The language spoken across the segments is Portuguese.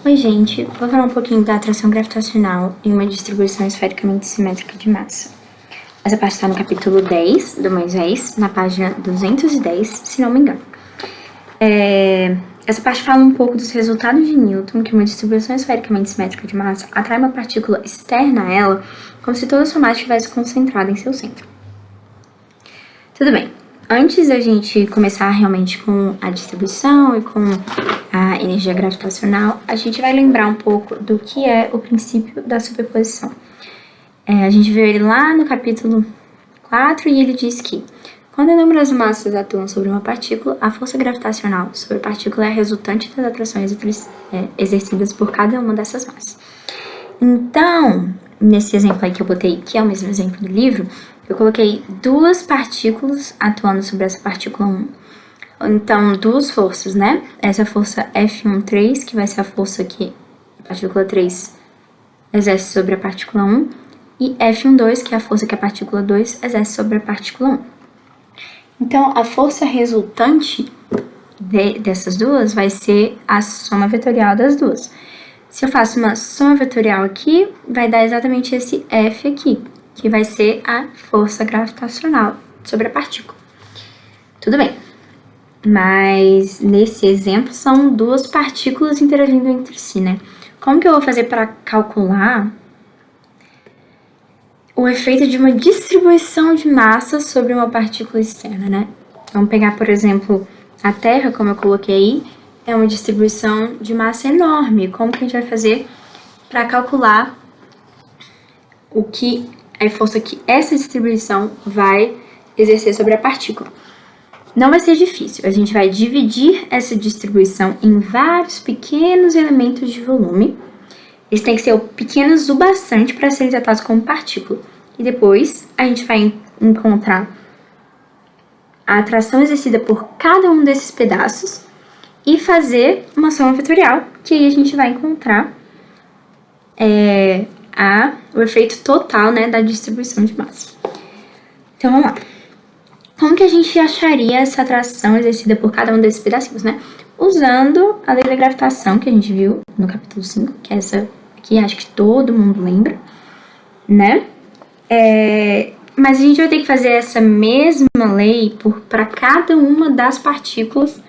Oi, gente. Vou falar um pouquinho da atração gravitacional em uma distribuição esfericamente simétrica de massa. Essa parte está no capítulo 10 do Moisés, na página 210, se não me engano. Essa parte fala um pouco dos resultados de Newton, que uma distribuição esfericamente simétrica de massa atrai uma partícula externa a ela, como se toda a sua massa estivesse concentrada em seu centro. Tudo bem. Antes da gente começar realmente com a distribuição e com a energia gravitacional, a gente vai lembrar um pouco do que é o princípio da superposição. A gente viu ele lá no capítulo 4 e ele diz que quando inúmeras massas atuam sobre uma partícula, a força gravitacional sobre a partícula é a resultante das atrações exercidas por cada uma dessas massas. Então, nesse exemplo aí que eu botei, que é o mesmo exemplo do livro, eu coloquei duas partículas atuando sobre essa partícula 1. Então, duas forças, né? Essa força F13, que vai ser a força que a partícula 3 exerce sobre a partícula 1, e F12, que é a força que a partícula 2 exerce sobre a partícula 1. Então, a força resultante dessas duas vai ser a soma vetorial das duas. Se eu faço uma soma vetorial aqui, vai dar exatamente esse F aqui, que vai ser a força gravitacional sobre a partícula. Tudo bem, mas nesse exemplo são duas partículas interagindo entre si, né? Como que eu vou fazer para calcular o efeito de uma distribuição de massa sobre uma partícula externa, né? Vamos pegar, por exemplo, a Terra, como eu coloquei aí, é uma distribuição de massa enorme. Como que a gente vai fazer para calcular a força que essa distribuição vai exercer sobre a partícula? Não vai ser difícil. A gente vai dividir essa distribuição em vários pequenos elementos de volume. Eles têm que ser pequenos o bastante para serem tratados como partícula. E depois a gente vai encontrar a atração exercida por cada um desses pedaços e fazer uma soma vetorial, que aí a gente vai encontrar o efeito total, né, da distribuição de massa. Então, vamos lá. Como que a gente acharia essa atração exercida por cada um desses pedacinhos, né? Usando a lei da gravitação, que a gente viu no capítulo 5, que é essa aqui, acho que todo mundo lembra, né? Mas a gente vai ter que fazer essa mesma lei para cada uma das partículas,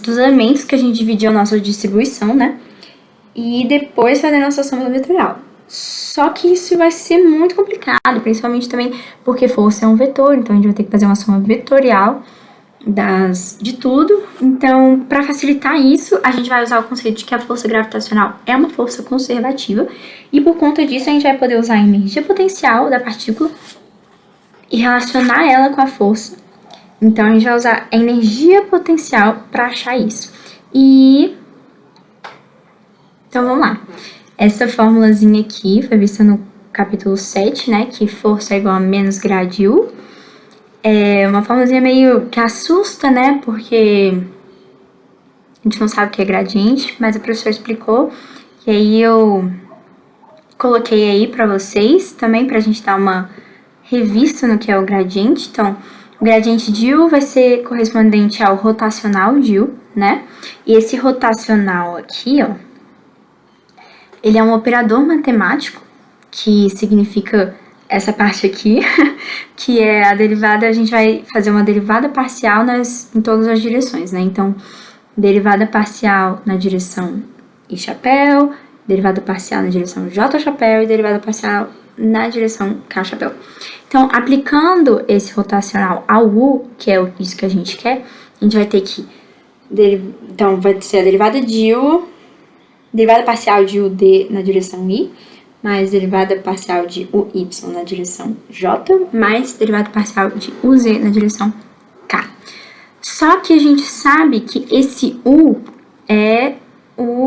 dos elementos que a gente dividiu a nossa distribuição, né? E depois fazer a nossa soma vetorial. Só que isso vai ser muito complicado, principalmente também porque força é um vetor, então a gente vai ter que fazer uma soma vetorial de tudo. Então, para facilitar isso, a gente vai usar o conceito de que a força gravitacional é uma força conservativa, e por conta disso a gente vai poder usar a energia potencial da partícula e relacionar ela com a força. Então, a gente vai usar a energia potencial para achar isso. Então, vamos lá. Essa formulazinha aqui foi vista no capítulo 7, né? Que força é igual a menos grade U. É uma formulazinha meio que assusta, né? Porque a gente não sabe o que é gradiente, mas o professor explicou. E aí eu coloquei aí pra vocês também, pra gente dar uma revista no que é o gradiente. Então, o gradiente de U vai ser correspondente ao rotacional de U, né? E esse rotacional aqui, ó, ele é um operador matemático, que significa essa parte aqui, que é a derivada, a gente vai fazer uma derivada parcial em todas as direções, né? Então, derivada parcial na direção I chapéu, derivada parcial na direção J chapéu e derivada parcial na direção K chapéu. Então, aplicando esse rotacional ao U, que é isso que a gente quer, a gente vai ter que... Então, vai ser a derivada de U, derivada parcial de UD na direção I, mais derivada parcial de UY na direção J, mais derivada parcial de UZ na direção K. Só que a gente sabe que esse U é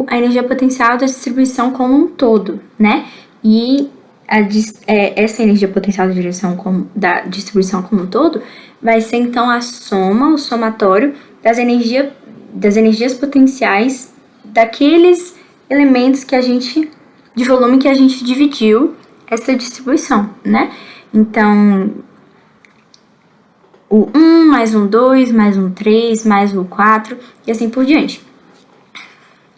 a energia potencial da distribuição como um todo, né? E essa energia potencial da distribuição como um todo vai ser, então, a soma, o somatório das energias potenciais daqueles elementos de volume que a gente dividiu essa distribuição, né? Então, o 1 mais um 2 mais um 3 mais um 4 e assim por diante.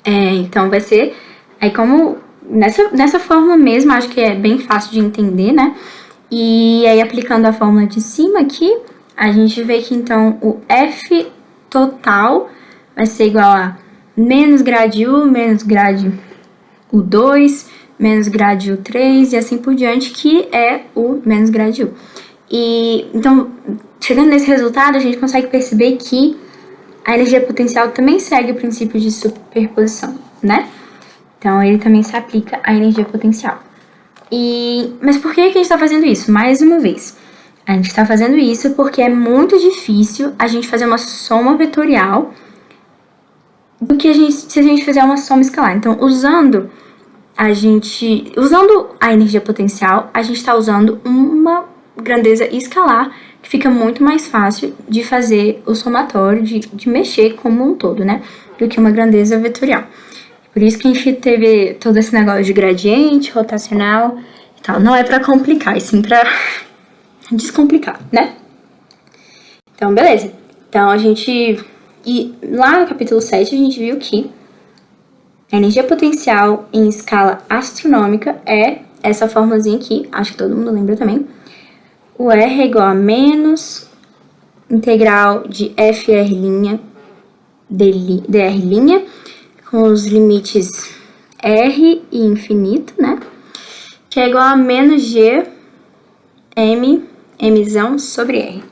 Então vai ser, aí como nessa fórmula mesmo, acho que é bem fácil de entender, né? E aí aplicando a fórmula de cima aqui, a gente vê que então o F total vai ser igual a menos grade U, menos grade U2, menos grade U3 e assim por diante, que é o menos grade U. E então, chegando nesse resultado, a gente consegue perceber que a energia potencial também segue o princípio de superposição, né? Então, ele também se aplica à energia potencial. Mas por que a gente está fazendo isso? Mais uma vez, a gente está fazendo isso porque é muito difícil a gente fazer uma soma vetorial do que se a gente fizer uma soma escalar. Então, usando a energia potencial, a gente está usando uma grandeza escalar, que fica muito mais fácil de fazer o somatório, de mexer como um todo, né? Do que uma grandeza vetorial. Por isso que a gente teve todo esse negócio de gradiente, rotacional e tal. Não é pra complicar, e sim pra descomplicar, né? Então, beleza. Então, E lá no capítulo 7, a gente viu que a energia potencial em escala astronômica é essa formulazinha aqui, acho que todo mundo lembra também. O R é igual a menos integral de FR' dr', com os limites R e infinito, né? Que é igual a menos G Mzão sobre R.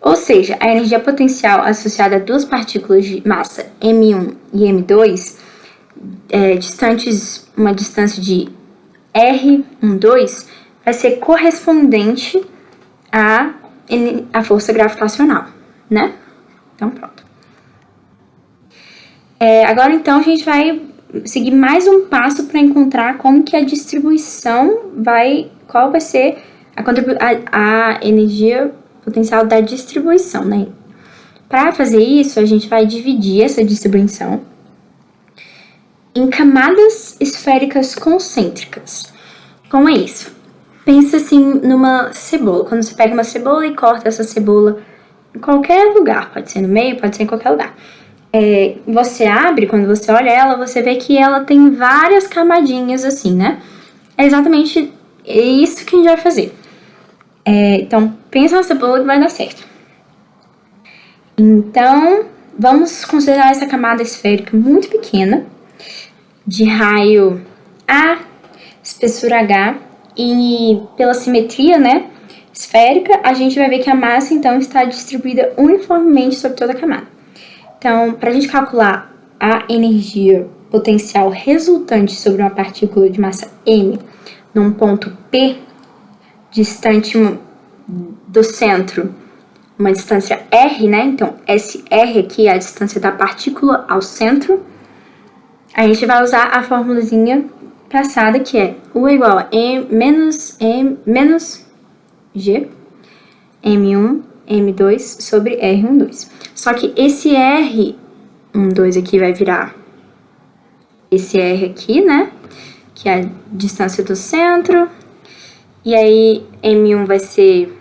Ou seja, a energia potencial associada a duas partículas de massa M1 e M2, distantes uma distância de R12, vai ser correspondente à força gravitacional, né? Então, pronto. Agora, então, a gente vai seguir mais um passo para encontrar como que a distribuição qual vai ser a energia potencial da distribuição, né? Para fazer isso, a gente vai dividir essa distribuição em camadas esféricas concêntricas. Como é isso? Pensa assim numa cebola. Quando você pega uma cebola e corta essa cebola em qualquer lugar, pode ser no meio, pode ser em qualquer lugar. Você abre, quando você olha ela, você vê que ela tem várias camadinhas assim, né? É exatamente isso que a gente vai fazer. Então, pensa na cebola que vai dar certo. Então, vamos considerar essa camada esférica muito pequena, de raio A, espessura H, e pela simetria, né, esférica, a gente vai ver que a massa, então, está distribuída uniformemente sobre toda a camada. Então, para a gente calcular a energia potencial resultante sobre uma partícula de massa M num ponto P, distante do centro, uma distância R, né? Então, esse R aqui é a distância da partícula ao centro. A gente vai usar a formulazinha passada, que é U igual a menos G, M1, M2 sobre R12. Só que esse R12 aqui vai virar esse R aqui, né? Que é a distância do centro. E aí, M1 vai ser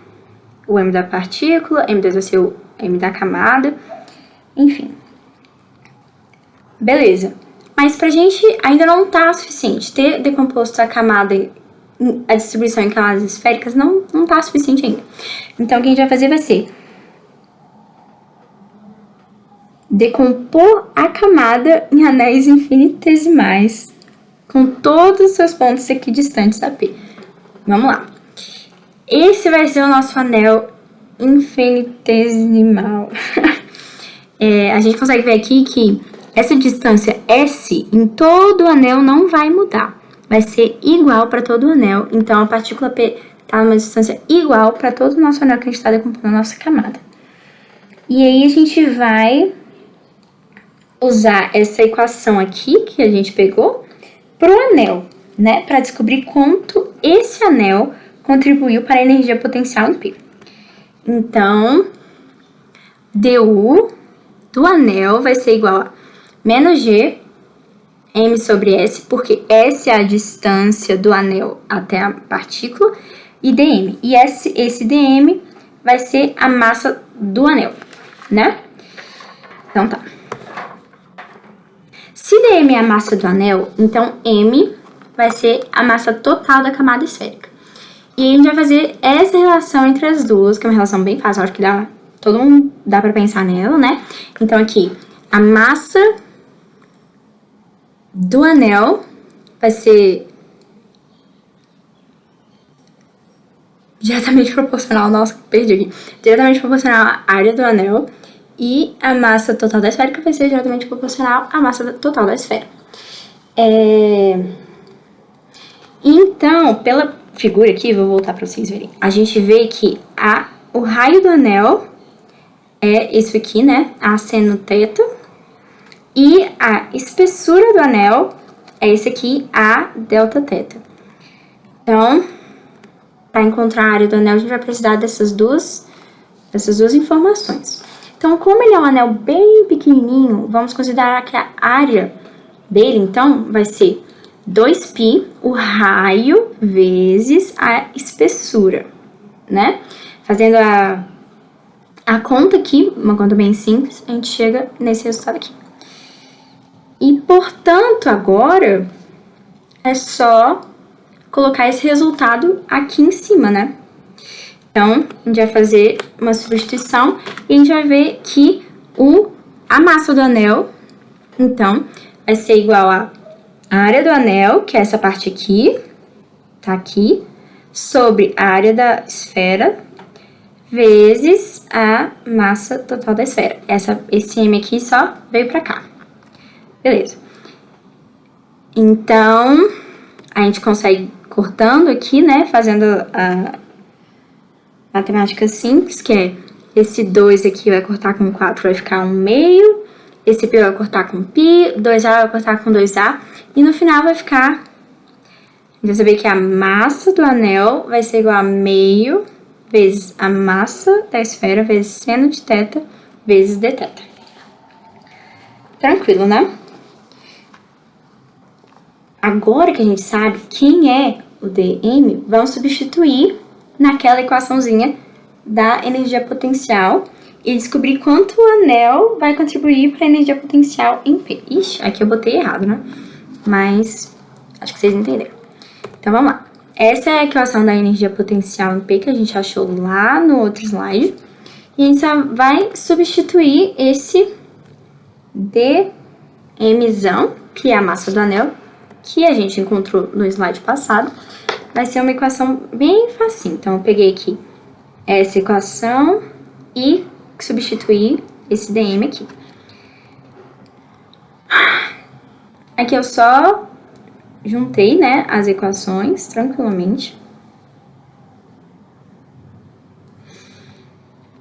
o M da partícula, M2 vai ser o M da camada. Enfim. Beleza. Mas pra gente ainda não tá suficiente. Ter decomposto a distribuição em camadas esféricas não tá suficiente ainda. Então, o que a gente vai fazer vai ser decompor a camada em anéis infinitesimais, com todos os seus pontos aqui distantes da P. Vamos lá. Esse vai ser o nosso anel infinitesimal. A gente consegue ver aqui que essa distância S em todo o anel não vai mudar. Vai ser igual para todo o anel. Então, a partícula P está numa distância igual para todo o nosso anel que a gente está decompondo a nossa camada. E aí, a gente vai usar essa equação aqui que a gente pegou para o anel, né? Para descobrir quanto esse anel contribuiu para a energia potencial em P. Então, dU do anel vai ser igual a menos G M sobre S, porque S é a distância do anel até a partícula, e dm. E esse dm vai ser a massa do anel, né? Então tá. Se dm é a massa do anel, então m vai ser a massa total da camada esférica. E a gente vai fazer essa relação entre as duas, que é uma relação bem fácil, acho que todo mundo dá pra pensar nela, né? Então aqui, a massa do anel vai ser diretamente proporcional, nossa, perdi aqui, diretamente proporcional à área do anel, e a massa total da esfera vai ser diretamente proporcional à massa total da esfera. Então, pela figura aqui, vou voltar para vocês verem, a gente vê que o raio do anel é isso aqui, né, a seno θ, e a espessura do anel é esse aqui, a Δθ. Então, para encontrar a área do anel, a gente vai precisar dessas duas informações. Então, como ele é um anel bem pequenininho, vamos considerar que a área dele, então, vai ser 2π, o raio, vezes a espessura, né? Fazendo a conta aqui, uma conta bem simples, a gente chega nesse resultado aqui. E, portanto, agora, é só colocar esse resultado aqui em cima, né? Então, a gente vai fazer uma substituição e a gente vai ver que a massa do anel, então, vai ser igual a área do anel, que é essa parte aqui, tá aqui, sobre a área da esfera, vezes a massa total da esfera. Esse M aqui só veio pra cá. Beleza. Então, a gente consegue cortando aqui, né, fazendo a matemática simples, que é esse 2 aqui vai cortar com 4, vai ficar 1/2, esse π vai cortar com π, 2a vai cortar com 2a, e no final vai ficar, a gente vai saber que a massa do anel vai ser igual a meio vezes a massa da esfera vezes seno de θ vezes dθ. Tranquilo, né? Agora que a gente sabe quem é o dm, vamos substituir naquela equaçãozinha da energia potencial e descobrir quanto o anel vai contribuir para a energia potencial em P. Ixi, aqui eu botei errado, né? Mas acho que vocês entenderam. Então, vamos lá. Essa é a equação da energia potencial em P que a gente achou lá no outro slide. E a gente só vai substituir esse dmzão, que é a massa do anel, que a gente encontrou no slide passado. Vai ser uma equação bem facinho. Então, eu peguei aqui essa equação e substituir esse dm aqui. Aqui eu só juntei, né, as equações tranquilamente.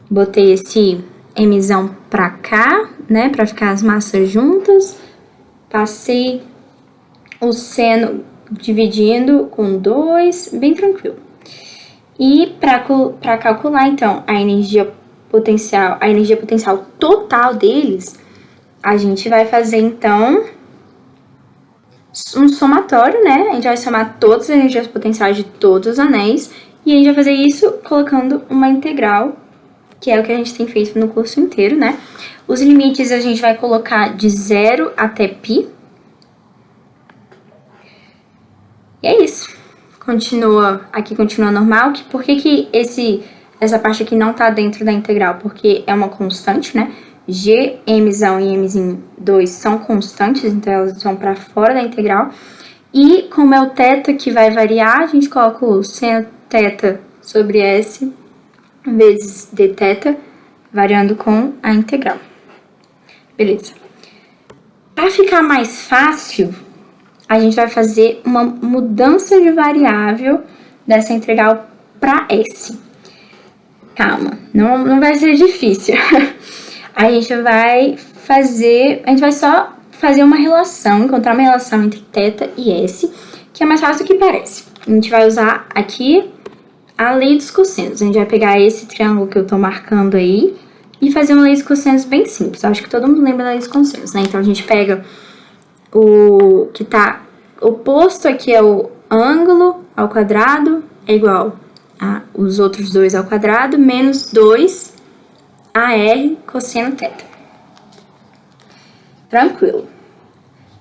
Botei esse mzão pra cá, né, pra ficar as massas juntas. Passei o seno dividindo com 2, bem tranquilo. E para calcular, então, a energia potencial total deles, a gente vai fazer, então, um somatório, né? A gente vai somar todas as energias potenciais de todos os anéis e a gente vai fazer isso colocando uma integral, que é o que a gente tem feito no curso inteiro, né? Os limites a gente vai colocar de 0 até π. E é isso. Aqui continua normal. Por que essa parte aqui não tá dentro da integral? Porque é uma constante, né? G, mzão e mzinho 2 são constantes, então elas vão para fora da integral. E como é o θ que vai variar, a gente coloca o seno θ sobre S vezes dθ, variando com a integral. Beleza. Para ficar mais fácil, a gente vai fazer uma mudança de variável dessa integral para S. Calma, não vai ser difícil. A gente vai só fazer uma relação, encontrar uma relação entre θ e S, que é mais fácil do que parece. A gente vai usar aqui a lei dos cossenos. A gente vai pegar esse triângulo que eu tô marcando aí e fazer uma lei dos cossenos bem simples. Eu acho que todo mundo lembra da lei dos cossenos, né? Então, a gente pega o que tá oposto aqui é o ângulo ao quadrado, é igual a os outros dois ao quadrado, menos 2 AR cosseno θ. Tranquilo.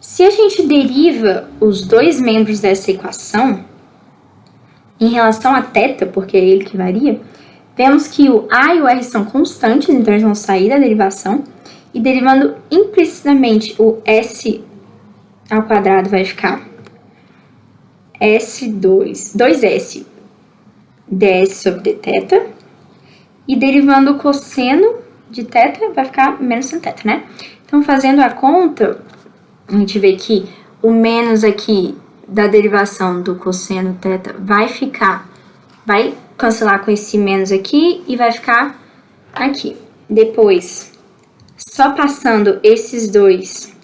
Se a gente deriva os dois membros dessa equação, em relação a θ, porque é ele que varia, vemos que o A e o R são constantes, então eles vão sair da derivação, e derivando implicitamente o S ao quadrado vai ficar S2, 2S ds sobre dθ, e derivando o cosseno de θ vai ficar menos sin θ, né? Então, fazendo a conta, a gente vê que o menos aqui da derivação do cosseno θ vai cancelar com esse menos aqui e vai ficar aqui. Depois, só passando esses dois,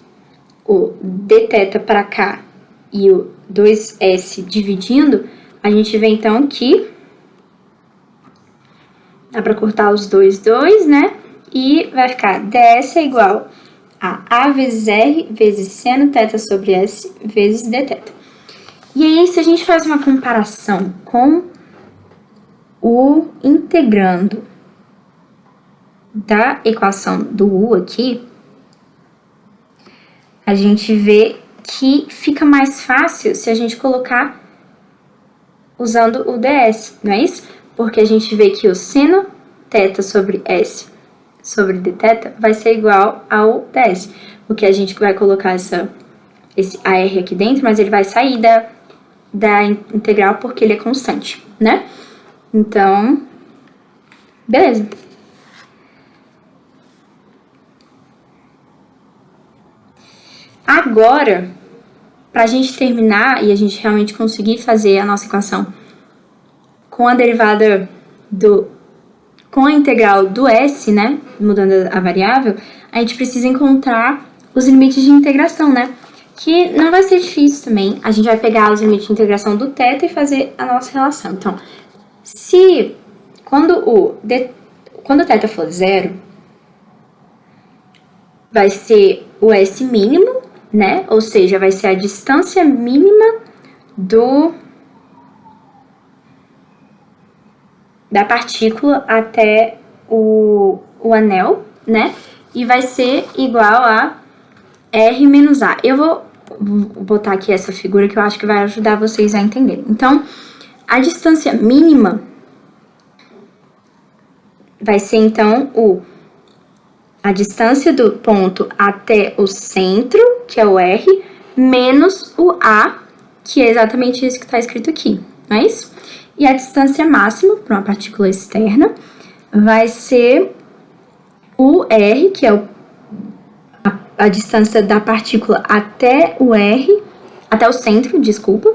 o dθ para cá e o 2s dividindo, a gente vê então que dá para cortar os dois, né? E vai ficar ds é igual a vezes r vezes seno θ sobre s vezes dθ. E aí, se a gente faz uma comparação com o integrando da equação do u aqui, a gente vê que fica mais fácil se a gente colocar usando o ds, não é isso? Porque a gente vê que o seno θ sobre s sobre dθ vai ser igual ao ds, porque a gente vai colocar esse AR aqui dentro, mas ele vai sair da integral porque ele é constante, né? Então, beleza. Agora, para a gente terminar e a gente realmente conseguir fazer a nossa equação com a derivada com a integral do s, né, mudando a variável, a gente precisa encontrar os limites de integração, né, que não vai ser difícil também. A gente vai pegar os limites de integração do θ e fazer a nossa relação. Então, quando o θ for 0, vai ser o s mínimo, né, ou seja, vai ser a distância mínima da partícula até o anel, né? E vai ser igual a R menos A. Eu vou botar aqui essa figura que eu acho que vai ajudar vocês a entenderem. Então, a distância mínima vai ser, então, a distância do ponto até o centro, que é o R, menos o A, que é exatamente isso que está escrito aqui, não é isso? E a distância máxima para uma partícula externa vai ser o R, que é a distância da partícula até o R, até o centro, desculpa,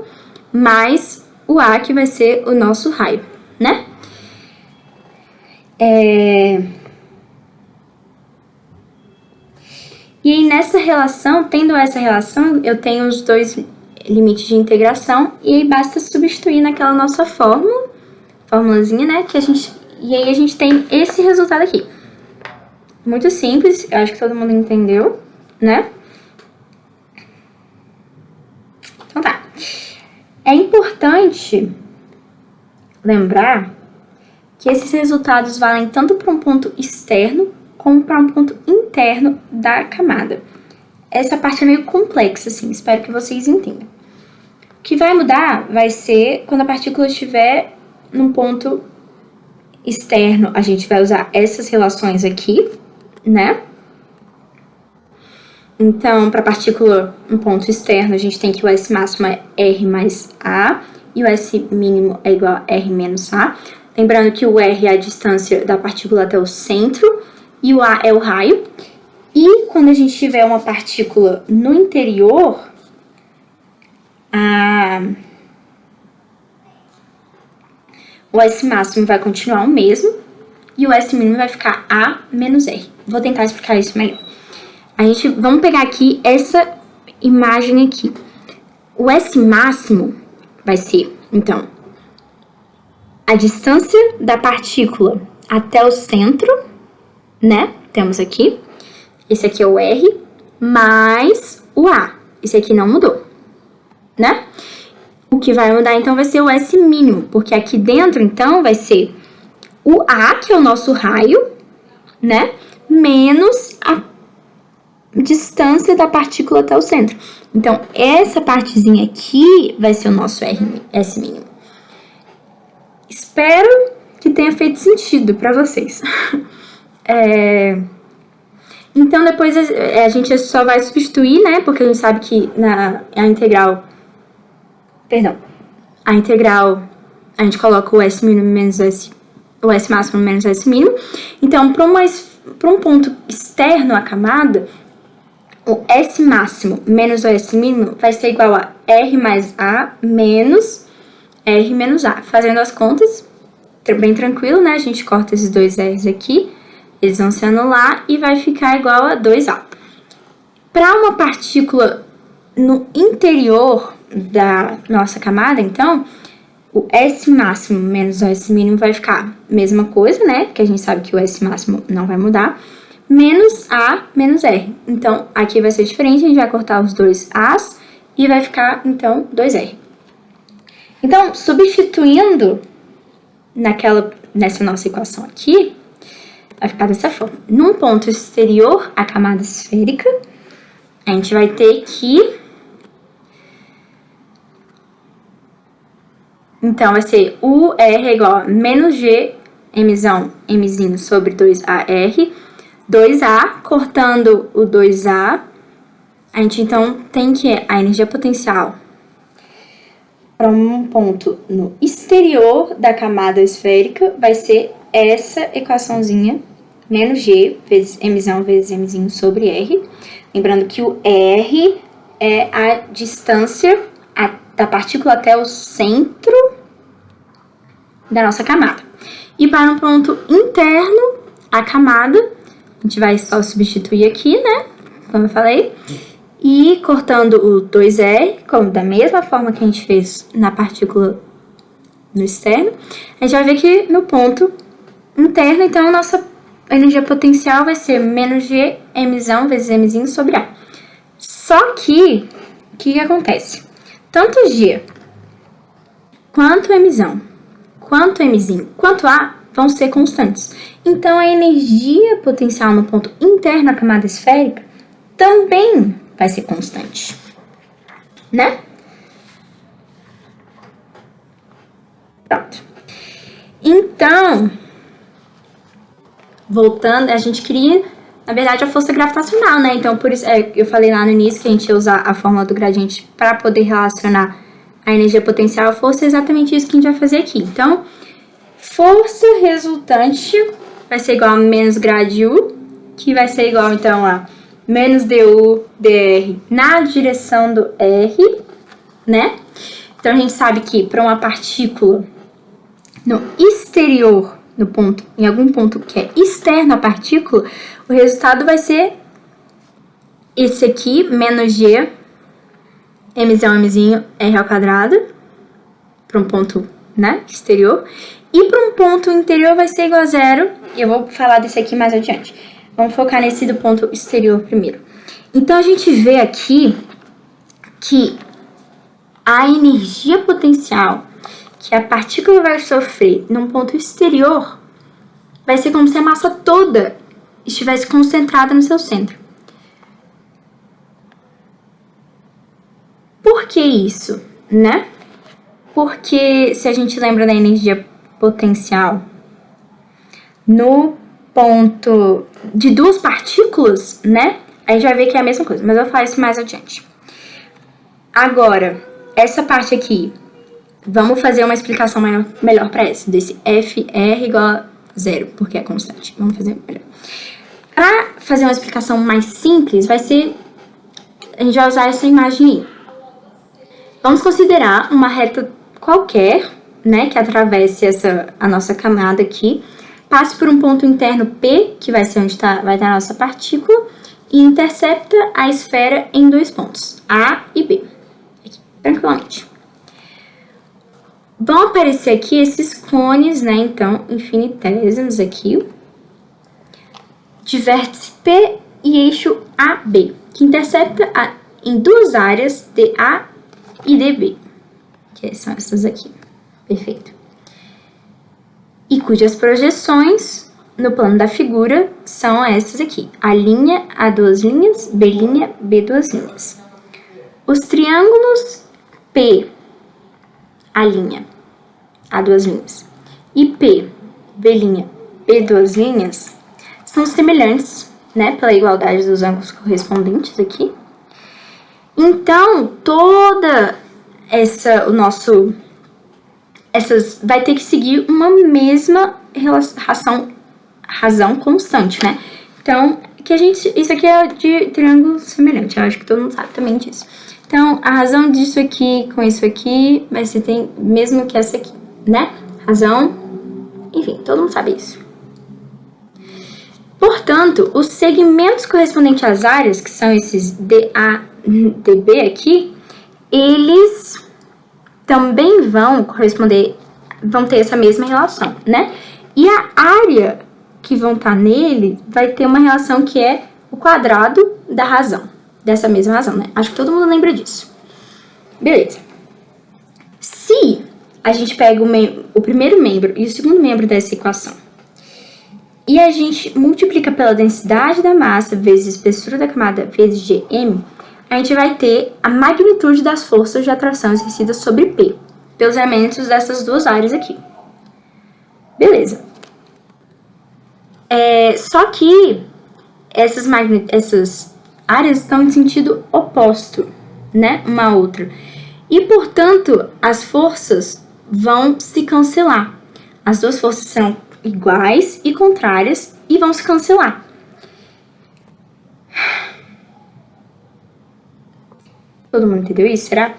mais o A, que vai ser o nosso raio, né? E aí, nessa relação, tendo essa relação, eu tenho os dois limites de integração, e aí basta substituir naquela nossa formulazinha, né, e aí a gente tem esse resultado aqui. Muito simples, eu acho que todo mundo entendeu, né? Então tá. É importante lembrar que esses resultados valem tanto para um ponto externo como para um ponto interno da camada. Essa parte é meio complexa, assim, espero que vocês entendam. O que vai mudar vai ser quando a partícula estiver num ponto externo, a gente vai usar essas relações aqui, né? Então, para a partícula um ponto externo, a gente tem que o S máximo é R mais A e o S mínimo é igual a R menos A. Lembrando que o R é a distância da partícula até o centro e o A é o raio. E quando a gente tiver uma partícula no interior, o S máximo vai continuar o mesmo e o S mínimo vai ficar A menos R. Vou tentar explicar isso melhor. Vamos pegar aqui essa imagem aqui. O S máximo vai ser, então, a distância da partícula até o centro, né? Temos aqui. Esse aqui é o R, mais o A. Esse aqui não mudou, né? O que vai mudar, então, vai ser o S mínimo, porque aqui dentro, então, vai ser o A, que é o nosso raio, né? Menos distância da partícula até o centro. Então, essa partezinha aqui vai ser o nosso S mínimo. Espero que tenha feito sentido para vocês. Então, depois a gente só vai substituir, né? Porque a gente sabe que a integral, a gente coloca o S mínimo menos o S máximo menos o S mínimo. Então, para um ponto externo à camada, o S máximo menos o S mínimo vai ser igual a R mais A menos R menos A. Fazendo as contas, bem tranquilo, né? A gente corta esses dois R's aqui, eles vão se anular e vai ficar igual a 2A. Para uma partícula no interior da nossa camada, então, o S máximo menos o S mínimo vai ficar a mesma coisa, né? Porque a gente sabe que o S máximo não vai mudar. Menos A menos R. Então, aqui vai ser diferente, a gente vai cortar os dois A's e vai ficar, então, 2R. Então, substituindo nessa nossa equação aqui, vai ficar dessa forma. Num ponto exterior à camada esférica, a gente vai ter que... Então, vai ser UR é igual a menos G, Mzinho sobre 2AR, 2A, cortando o 2A, a gente então tem que a energia potencial para um ponto no exterior da camada esférica vai ser essa equaçãozinha, menos G vezes Mzinho sobre R. Lembrando que o R é a distância da partícula até o centro da nossa camada. E para um ponto interno à camada, a gente vai só substituir aqui, né? Como eu falei. E cortando o 2R, da mesma forma que a gente fez na partícula no externo, a gente vai ver que no ponto interno, então, a nossa energia potencial vai ser menos G, Mzão vezes Mzinho sobre A. Só que, o que acontece? Tanto G, quanto Mzão, quanto Mzinho, quanto A vão ser constantes. Então, a energia potencial no ponto interno à camada esférica também vai ser constante, né? Pronto. Então, voltando, a gente queria, na verdade, a força gravitacional, né? Então, por isso, eu falei lá no início que a gente ia usar a fórmula do gradiente para poder relacionar a energia potencial à força, é exatamente isso que a gente vai fazer aqui. Então, força resultante vai ser igual a menos grade U, que vai ser igual, então, a menos du dr na direção do R, né? Então, a gente sabe que para uma partícula no exterior, em algum ponto que é externo à partícula, o resultado vai ser esse aqui, menos G, Mzinho, R ao quadrado, para um ponto, né, exterior. E para um ponto interior vai ser igual a zero, e eu vou falar desse aqui mais adiante. Vamos focar nesse do ponto exterior primeiro. Então, a gente vê aqui que a energia potencial que a partícula vai sofrer num ponto exterior vai ser como se a massa toda estivesse concentrada no seu centro. Por que isso, né? Porque se a gente lembra da energia potencial no ponto de duas partículas, né? A gente vai ver que é a mesma coisa, mas eu vou falar isso mais adiante. Agora, essa parte aqui, vamos fazer uma explicação melhor para essa, desse FR igual a zero, porque é constante. Vamos fazer melhor. Para fazer uma explicação mais simples, a gente vai usar essa imagem aí. Vamos considerar uma reta qualquer, né, que atravesse a nossa camada aqui, passe por um ponto interno P, que vai ser onde vai estar a nossa partícula, e intercepta a esfera em dois pontos, A e B, aqui, tranquilamente. Vão aparecer aqui esses cones, né, então, infinitésimos aqui, de vértice P e eixo AB, que intercepta em duas áreas DA e DB, que são essas aqui, perfeito. E cujas projeções, no plano da figura são essas aqui. A linha, A duas linhas, B', B duas linhas. Os triângulos P, A linha, A duas linhas, e P, B', B duas linhas, são semelhantes, né, pela igualdade dos ângulos correspondentes aqui. Então, toda essas vai ter que seguir uma mesma razão constante, né? Então, isso aqui é de triângulo semelhante, eu acho que todo mundo sabe também disso. Então, a razão disso aqui com isso aqui vai ser mesmo que essa aqui, né? Razão, enfim, todo mundo sabe isso. Portanto, os segmentos correspondentes às áreas, que são esses DA, DB aqui, eles também vão ter essa mesma relação, né? E a área que vão estar nele vai ter uma relação que é o quadrado da razão, dessa mesma razão, né? Acho que todo mundo lembra disso. Beleza. Se a gente pega o primeiro membro e o segundo membro dessa equação e a gente multiplica pela densidade da massa vezes a espessura da camada vezes Gm, a gente vai ter a magnitude das forças de atração exercidas sobre P, pelos elementos dessas duas áreas aqui. Beleza. Só que essas áreas estão em sentido oposto, né, uma à outra. E, portanto, as forças vão se cancelar. As duas forças serão iguais e contrárias e vão se cancelar. Todo mundo entendeu isso? Será?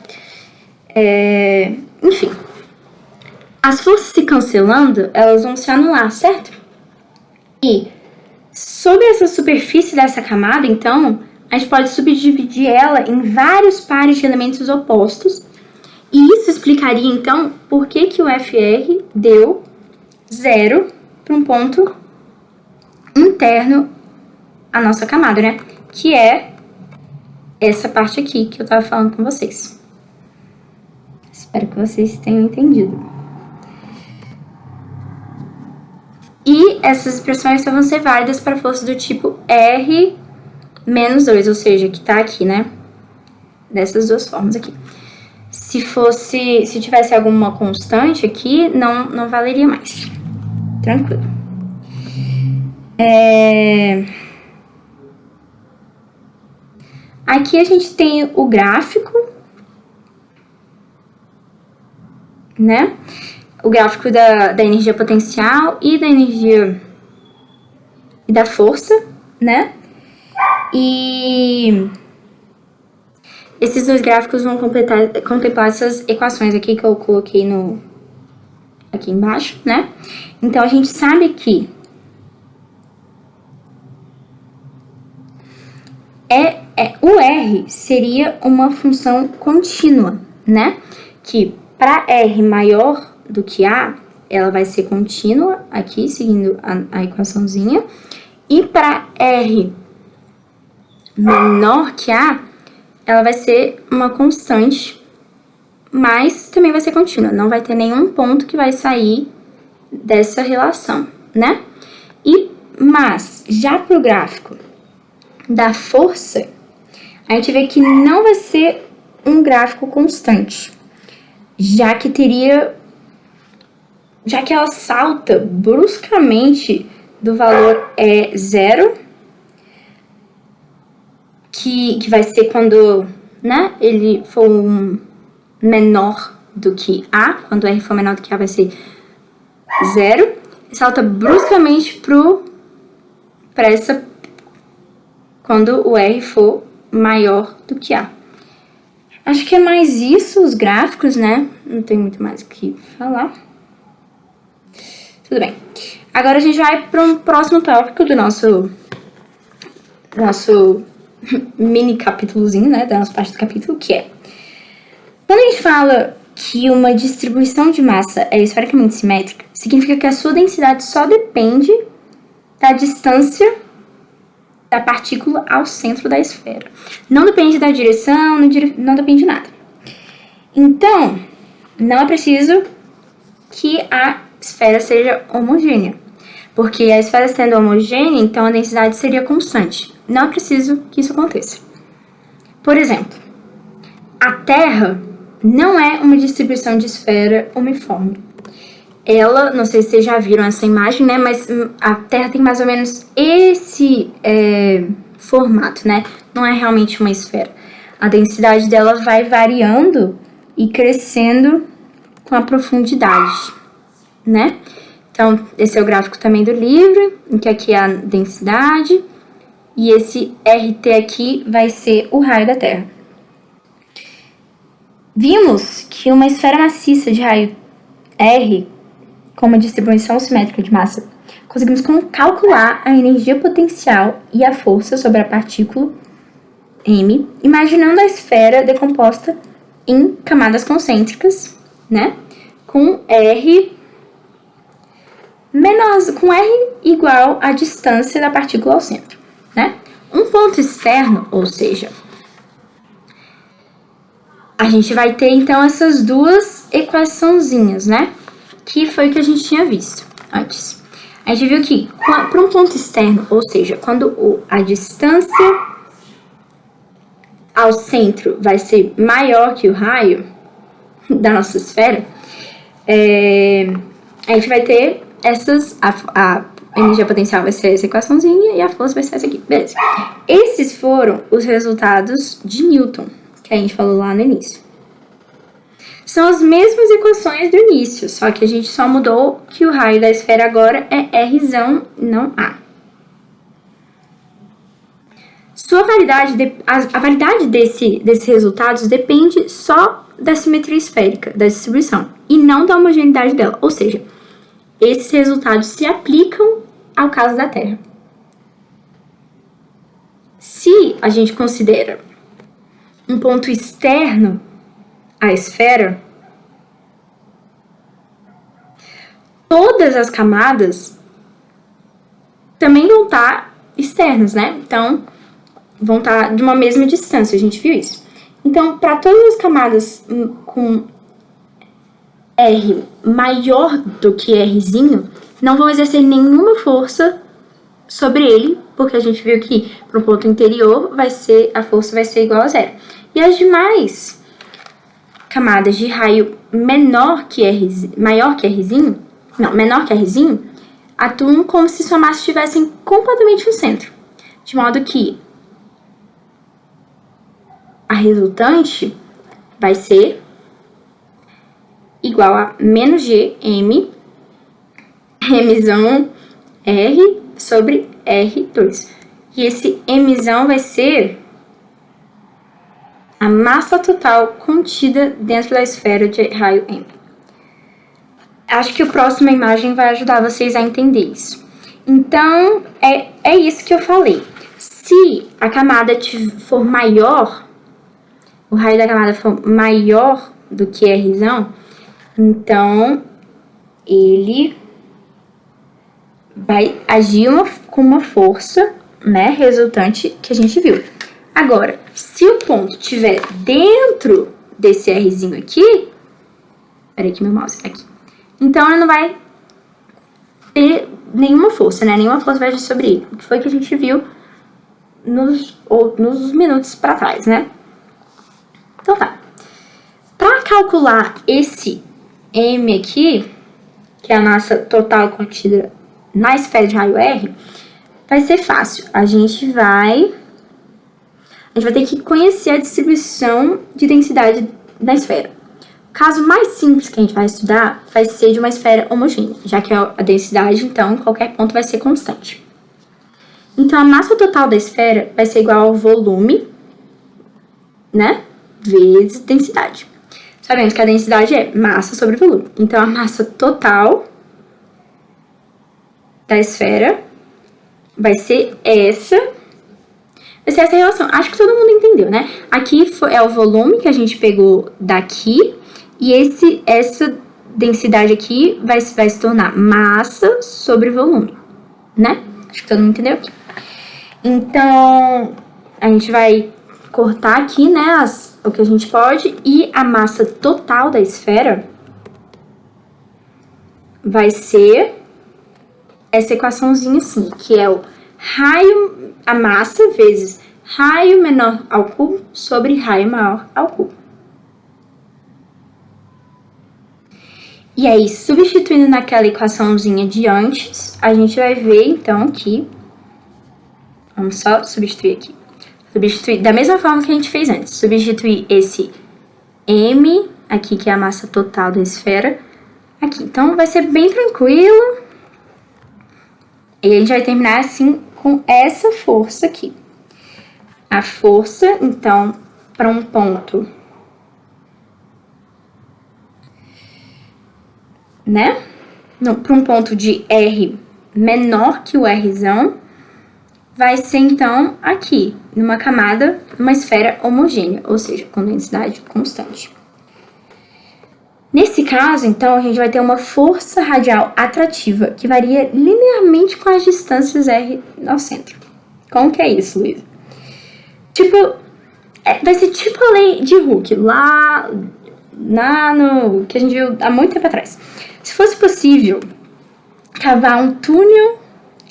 Enfim. As forças se cancelando, elas vão se anular, certo? E sobre essa superfície dessa camada, então, a gente pode subdividir ela em vários pares de elementos opostos. E isso explicaria, então, por que o FR deu 0 para um ponto interno à nossa camada, né? Que é essa parte aqui que eu tava falando com vocês. Espero que vocês tenham entendido. E essas expressões só vão ser válidas para forças do tipo R menos 2, ou seja, que tá aqui, né? Dessas duas formas aqui. Se tivesse alguma constante aqui, não valeria mais. Tranquilo. Aqui a gente tem o gráfico, né? O gráfico da energia potencial e da energia e da força, né? E esses dois gráficos vão contemplar essas equações aqui que eu coloquei aqui embaixo, né? Então, a gente sabe que o R seria uma função contínua, né? Que para R maior do que A, ela vai ser contínua, aqui, seguindo a equaçãozinha. E para R menor que A, ela vai ser uma constante, mas também vai ser contínua. Não vai ter nenhum ponto que vai sair dessa relação, né? Mas, já para o gráfico da força, a gente vê que não vai ser um gráfico constante, já que ela salta bruscamente do valor 0, que vai ser quando, né, ele for menor do que A, quando R for menor do que A vai ser 0, e salta bruscamente para essa, quando o R for maior do que A. Acho que é mais isso, os gráficos, né? Não tem muito mais o que falar. Tudo bem. Agora a gente vai para um próximo tópico do nosso mini capítulozinho, né? Da nossa parte do capítulo, que é... Quando a gente fala que uma distribuição de massa é esfericamente simétrica, significa que a sua densidade só depende da distância da partícula ao centro da esfera. Não depende da direção, não depende de nada. Então, não é preciso que a esfera seja homogênea. Porque a esfera sendo homogênea, então a densidade seria constante. Não é preciso que isso aconteça. Por exemplo, a Terra não é uma distribuição de esfera uniforme. Ela, não sei se vocês já viram essa imagem, né? Mas a Terra tem mais ou menos esse formato, né? Não é realmente uma esfera. A densidade dela vai variando e crescendo com a profundidade, né? Então, esse é o gráfico também do livro, em que aqui é a densidade, e esse RT aqui vai ser o raio da Terra. Vimos que uma esfera maciça de raio R, com uma distribuição simétrica de massa, conseguimos calcular a energia potencial e a força sobre a partícula M, imaginando a esfera decomposta em camadas concêntricas, né? Com R igual à distância da partícula ao centro, né? Um ponto externo, ou seja, a gente vai ter então essas duas equaçãozinhas, né? Que foi o que a gente tinha visto antes. A gente viu que para um ponto externo, ou seja, quando a distância ao centro vai ser maior que o raio da nossa esfera, a gente vai ter a energia potencial vai ser essa equaçãozinha e a força vai ser essa aqui, beleza. Esses foram os resultados de Newton, que a gente falou lá no início. São as mesmas equações do início, só que a gente só mudou que o raio da esfera agora é Rzão, não A. A validade desses resultados depende só da simetria esférica, da distribuição, e não da homogeneidade dela. Ou seja, esses resultados se aplicam ao caso da Terra. Se a gente considera um ponto externo à esfera, todas as camadas também vão estar externas, né? Então, vão estar de uma mesma distância, a gente viu isso. Então, para todas as camadas com R maior do que Rzinho, não vão exercer nenhuma força sobre ele, porque a gente viu que para o ponto interior a força vai ser igual a zero. E as demais camadas de raio menor que Rzinho, atuam como se sua massa estivessem completamente no centro, de modo que a resultante vai ser igual a menos G, M, Mzão R sobre R2. E esse Mzão vai ser a massa total contida dentro da esfera de raio M. Acho que a próxima imagem vai ajudar vocês a entender isso. Então, é isso que eu falei. Se a camada for maior, o raio da camada for maior do que Rzão, então ele vai agir com uma força, né, resultante que a gente viu. Agora, se o ponto estiver dentro desse Rzinho aqui, peraí que meu mouse aqui. Então ele não vai ter nenhuma força, né? Nenhuma força vai agir sobre ele. O que foi que a gente viu nos minutos para trás, né? Então tá. Para calcular esse M aqui, que é a massa total contida na esfera de raio R, vai ser fácil. A gente vai ter que conhecer a distribuição de densidade da esfera. O caso mais simples que a gente vai estudar vai ser de uma esfera homogênea, já que a densidade, então, em qualquer ponto vai ser constante. Então, a massa total da esfera vai ser igual ao volume, né, vezes densidade. Sabemos que a densidade é massa sobre volume. Então, a massa total da esfera vai ser essa relação. Acho que todo mundo entendeu, né? Aqui é o volume que a gente pegou daqui, e essa densidade aqui vai se tornar massa sobre volume, né? Acho que todo mundo entendeu aqui. Então, a gente vai cortar aqui, né, o que a gente pode, e a massa total da esfera vai ser essa equaçãozinha assim, que é o raio, a massa vezes raio menor ao cubo sobre raio maior ao cubo. E aí, substituindo naquela equaçãozinha de antes, a gente vai ver, então, que... Vamos só substituir aqui. Substituir da mesma forma que a gente fez antes. Substituir esse M, aqui, que é a massa total da esfera, aqui. Então, vai ser bem tranquilo. E a gente vai terminar, assim, com essa força aqui. A força, então, para um ponto... né? Para um ponto de R menor que o Rzão, vai ser, então, aqui, numa camada, uma esfera homogênea, ou seja, com densidade constante. Nesse caso, então, a gente vai ter uma força radial atrativa, que varia linearmente com as distâncias R ao centro. Como que é isso, Luísa? Tipo, vai ser tipo a lei de Hooke, lá no que a gente viu há muito tempo atrás. Se fosse possível cavar um túnel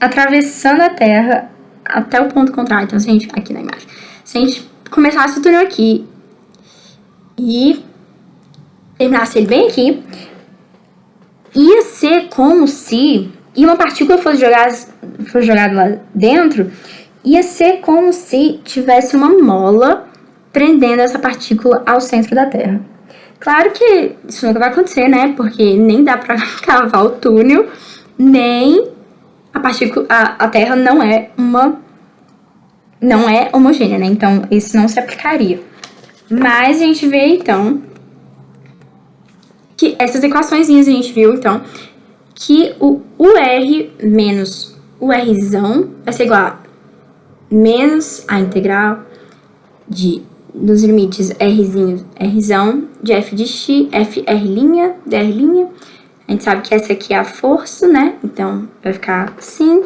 atravessando a Terra até o ponto contrário, então, se a gente, aqui na imagem, se a gente começasse o túnel aqui e terminasse ele bem aqui, ia ser como se uma partícula fosse jogada lá dentro, ia ser como se tivesse uma mola prendendo essa partícula ao centro da Terra. Claro que isso nunca vai acontecer, né? Porque nem dá pra cavar o túnel, nem a Terra não é homogênea, né? Então, isso não se aplicaria. Mas a gente vê, então, que essas equaçõezinhas a gente viu, então, que o UR menos o Rzão vai ser igual a menos a integral dos limites Rzão de f de x, fr', dr'. A gente sabe que essa aqui é a força, né? Então, vai ficar assim.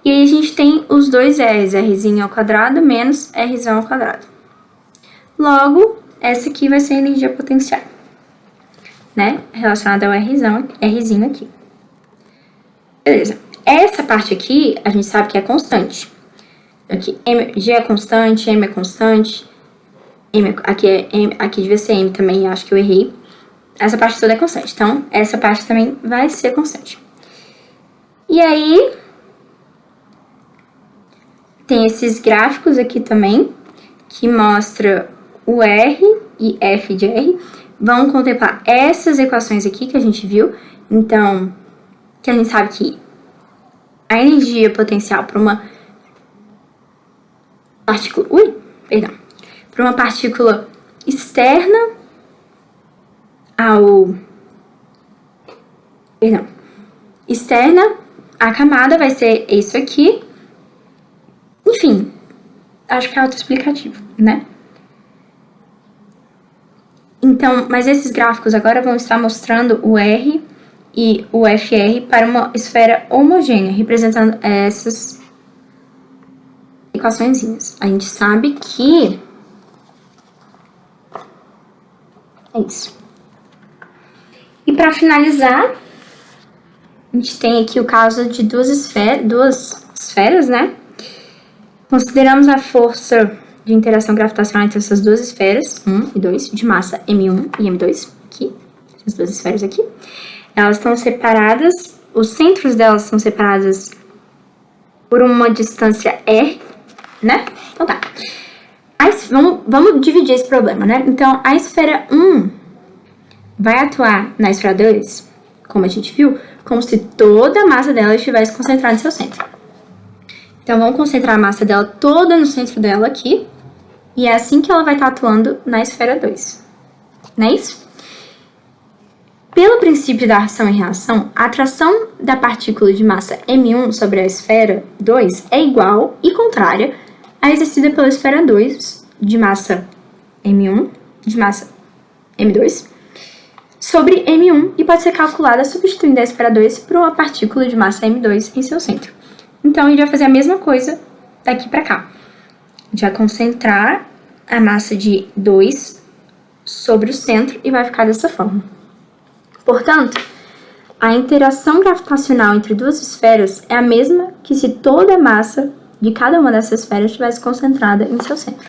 E aí, a gente tem os dois R's, Rzinho ao quadrado menos Rzão ao quadrado. Logo, essa aqui vai ser a energia potencial, né? Relacionada ao Rzinho aqui. Beleza. Essa parte aqui, a gente sabe que é constante. Aqui, G é constante, M é constante. Aqui devia ser M também, acho que eu errei. Essa parte toda é constante, então essa parte também vai ser constante. E aí, tem esses gráficos aqui também, que mostra o R e F de R. Vão contemplar essas equações aqui que a gente viu. Então, que a gente sabe que a energia potencial para uma partícula... para uma partícula externa à camada vai ser isso aqui. Enfim, acho que é autoexplicativo, né? Então, mas esses gráficos agora vão estar mostrando o R e o FR para uma esfera homogênea, representando essas equaçõezinhas. A gente sabe que é isso. E para finalizar, a gente tem aqui o caso de duas esferas, né? Consideramos a força de interação gravitacional entre essas duas esferas, 1 e 2, de massa M1 e M2, aqui, essas duas esferas aqui. Elas estão separadas, os centros delas são separados por uma distância R, né? Então tá. Vamos dividir esse problema, né? Então, a esfera 1 vai atuar na esfera 2, como a gente viu, como se toda a massa dela estivesse concentrada no seu centro. Então, vamos concentrar a massa dela toda no centro dela aqui, e é assim que ela vai estar atuando na esfera 2. Não é isso? Pelo princípio da ação e reação, a atração da partícula de massa M1 sobre a esfera 2 é igual e contrária à exercida pela esfera 2 de massa M1, de massa M2, sobre M1 e pode ser calculada substituindo a esfera 2 por uma partícula de massa M2 em seu centro. Então, a gente vai fazer a mesma coisa daqui para cá. A gente vai concentrar a massa de 2 sobre o centro e vai ficar dessa forma. Portanto, A interação gravitacional entre duas esferas é a mesma que se toda a massa de cada uma dessas esferas estivesse concentrada em seu centro.